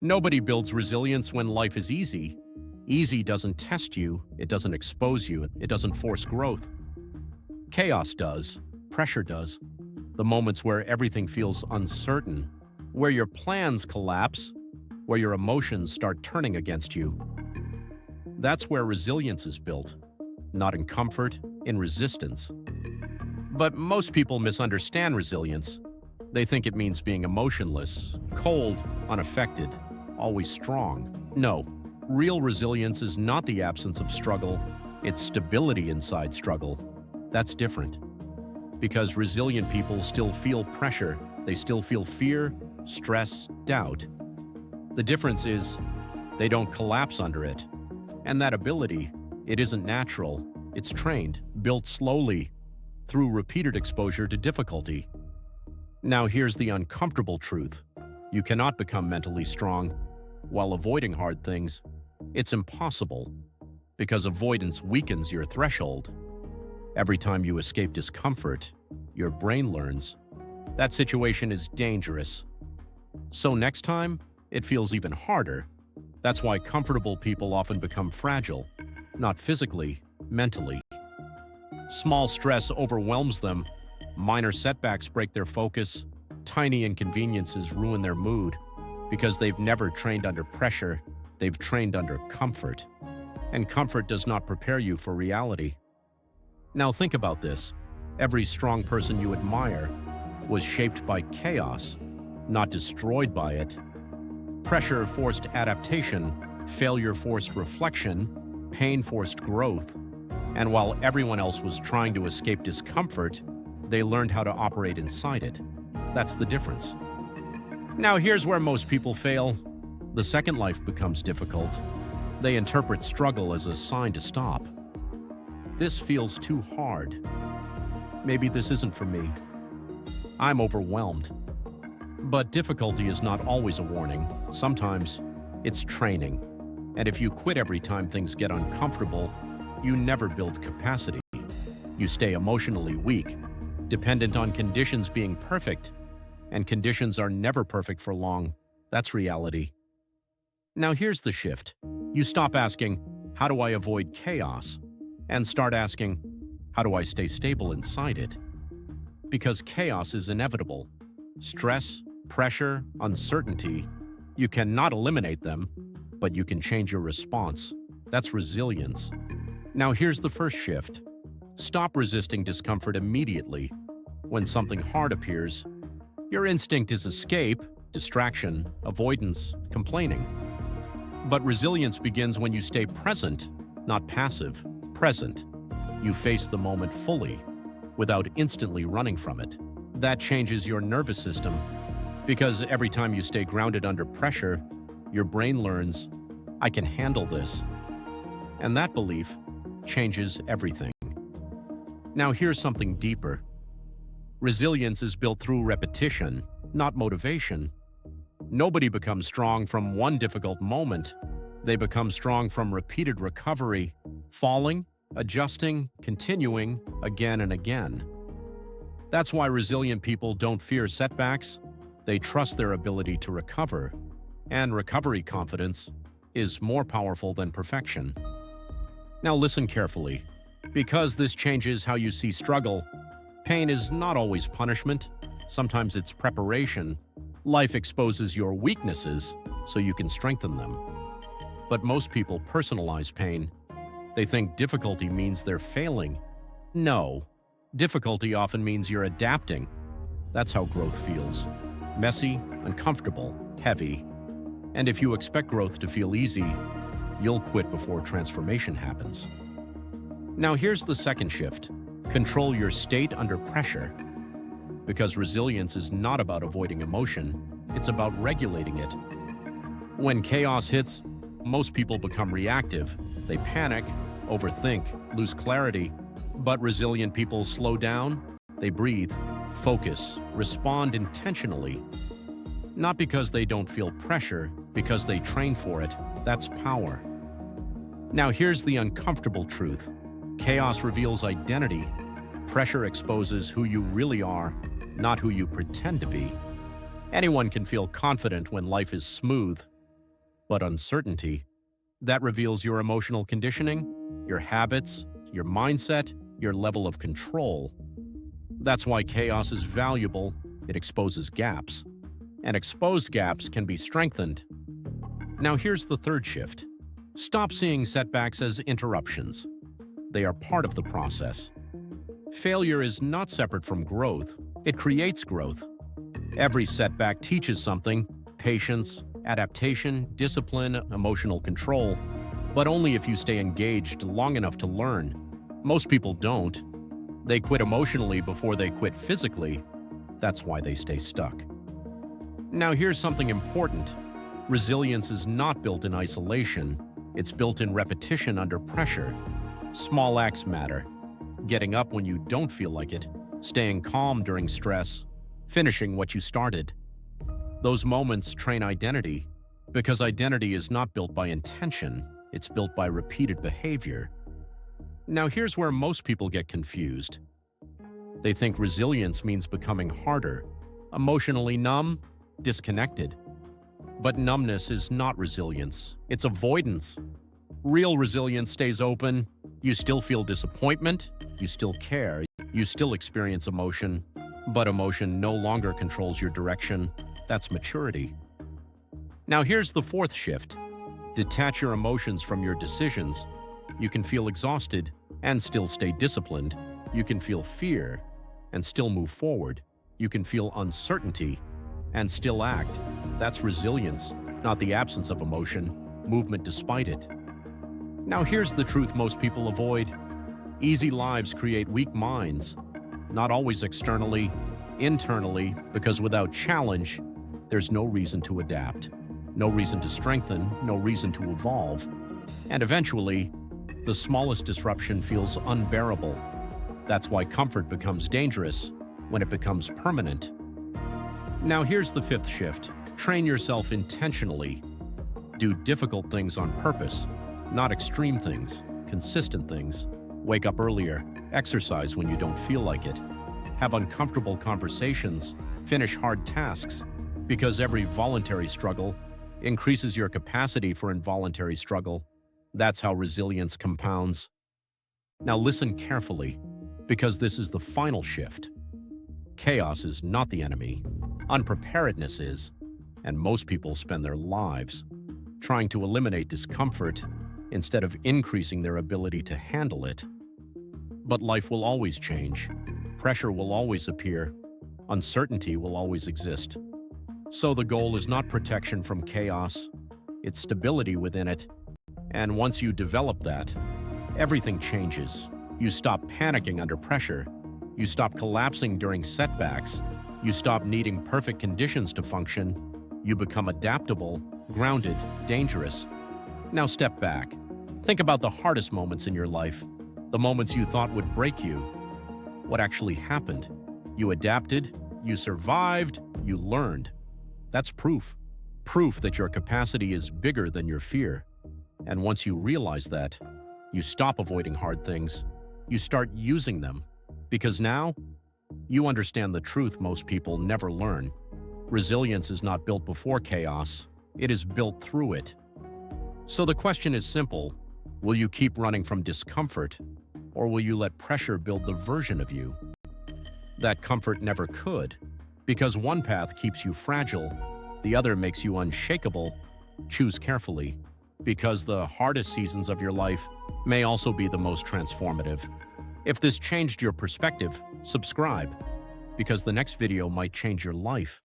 Nobody builds resilience when life is easy. Easy doesn't test you, it doesn't expose you, it doesn't force growth. Chaos does, pressure does. The moments where everything feels uncertain, where your plans collapse, where your emotions start turning against you. That's where resilience is built, not in comfort, in resistance. But most people misunderstand resilience. They think it means being emotionless, cold, unaffected, always strong. No, real resilience is not the absence of struggle, it's stability inside struggle. That's different. Because resilient people still feel pressure, they still feel fear, stress, doubt. The difference is, they don't collapse under it. And that ability, it isn't natural, it's trained, built slowly, through repeated exposure to difficulty. Now here's the uncomfortable truth. You cannot become mentally strong while avoiding hard things. It's impossible, because avoidance weakens your threshold. Every time you escape discomfort, your brain learns that situation is dangerous. So next time, it feels even harder. That's why comfortable people often become fragile, not physically, mentally. Small stress overwhelms them, minor setbacks break their focus, tiny inconveniences ruin their mood, because they've never trained under pressure, they've trained under comfort. And comfort does not prepare you for reality. Now think about this. Every strong person you admire was shaped by chaos, not destroyed by it. Pressure forced adaptation, failure forced reflection, pain forced growth. And while everyone else was trying to escape discomfort, they learned how to operate inside it. That's the difference. Now here's where most people fail. The second life becomes difficult. They interpret struggle as a sign to stop. This feels too hard. Maybe this isn't for me. I'm overwhelmed. But difficulty is not always a warning. Sometimes it's training. And if you quit every time things get uncomfortable, you never build capacity. You stay emotionally weak, dependent on conditions being perfect. And conditions are never perfect for long. That's reality. Now here's the shift. You stop asking, how do I avoid chaos? And start asking, how do I stay stable inside it? Because chaos is inevitable. Stress, pressure, uncertainty, you cannot eliminate them, but you can change your response. That's resilience. Now here's the first shift. Stop resisting discomfort immediately. When something hard appears, your instinct is escape, distraction, avoidance, complaining. But resilience begins when you stay present, not passive, present. You face the moment fully, without instantly running from it. That changes your nervous system, because every time you stay grounded under pressure, your brain learns, I can handle this. And that belief changes everything. Now here's something deeper. Resilience is built through repetition, not motivation. Nobody becomes strong from one difficult moment. They become strong from repeated recovery, falling, adjusting, continuing again and again. That's why resilient people don't fear setbacks. They trust their ability to recover. And recovery confidence is more powerful than perfection. Now listen carefully. Because this changes how you see struggle, pain is not always punishment. Sometimes it's preparation. Life exposes your weaknesses so you can strengthen them. But most people personalize pain. They think difficulty means they're failing. No, difficulty often means you're adapting. That's how growth feels. Messy, uncomfortable, heavy. And if you expect growth to feel easy, you'll quit before transformation happens. Now here's the second shift. Control your state under pressure. Because resilience is not about avoiding emotion, it's about regulating it. When chaos hits, most people become reactive. They panic, overthink, lose clarity. But resilient people slow down, they breathe, focus, respond intentionally. Not because they don't feel pressure, because they train for it. That's power. Now here's the uncomfortable truth. Chaos reveals identity. Pressure exposes who you really are, not who you pretend to be. Anyone can feel confident when life is smooth, But uncertainty, that reveals your emotional conditioning, your habits, your mindset, your level of control. That's why chaos is valuable. It exposes gaps. And exposed gaps can be strengthened. Now here's the third shift. Stop seeing setbacks as interruptions. They are part of the process. Failure is not separate from growth. It creates growth. Every setback teaches something: patience, adaptation, discipline, emotional control, but only if you stay engaged long enough to learn. Most people don't. They quit emotionally before they quit physically. That's why they stay stuck. Now here's something important. Resilience is not built in isolation. It's built in repetition under pressure. Small acts matter. Getting up when you don't feel like it, staying calm during stress, finishing what you started. Those moments train identity, because identity is not built by intention, it's built by repeated behavior. Now here's where most people get confused. They think resilience means becoming harder, emotionally numb, disconnected. But numbness is not resilience, it's avoidance. Real resilience stays open. You still feel disappointment, you still care, you still experience emotion, but emotion no longer controls your direction. That's maturity. Now here's the fourth shift. Detach your emotions from your decisions. You can feel exhausted and still stay disciplined. You can feel fear and still move forward. You can feel uncertainty and still act. That's resilience, not the absence of emotion, movement despite it. Now here's the truth most people avoid. Easy lives create weak minds, not always externally, internally, because without challenge, there's no reason to adapt, no reason to strengthen, no reason to evolve. And eventually, the smallest disruption feels unbearable. That's why comfort becomes dangerous when it becomes permanent. Now here's the fifth shift. Train yourself intentionally. Do difficult things on purpose, not extreme things, consistent things. Wake up earlier, exercise when you don't feel like it. Have uncomfortable conversations, finish hard tasks, because every voluntary struggle increases your capacity for involuntary struggle. That's how resilience compounds. Now listen carefully, because this is the final shift. Chaos is not the enemy. Unpreparedness is, and most people spend their lives trying to eliminate discomfort instead of increasing their ability to handle it. But life will always change. Pressure will always appear. Uncertainty will always exist. So the goal is not protection from chaos, it's stability within it. And once you develop that, everything changes. You stop panicking under pressure. You stop collapsing during setbacks. You stop needing perfect conditions to function. You become adaptable, grounded, dangerous. Now step back. Think about the hardest moments in your life, the moments you thought would break you. What actually happened? You adapted, you survived, you learned. That's proof. Proof that your capacity is bigger than your fear. And once you realize that, you stop avoiding hard things. You start using them. Because now, you understand the truth most people never learn. Resilience is not built before chaos. It is built through it. So the question is simple. Will you keep running from discomfort, or will you let pressure build the version of you that comfort never could? Because one path keeps you fragile, the other makes you unshakable. Choose carefully, because the hardest seasons of your life may also be the most transformative. If this changed your perspective, subscribe, because the next video might change your life.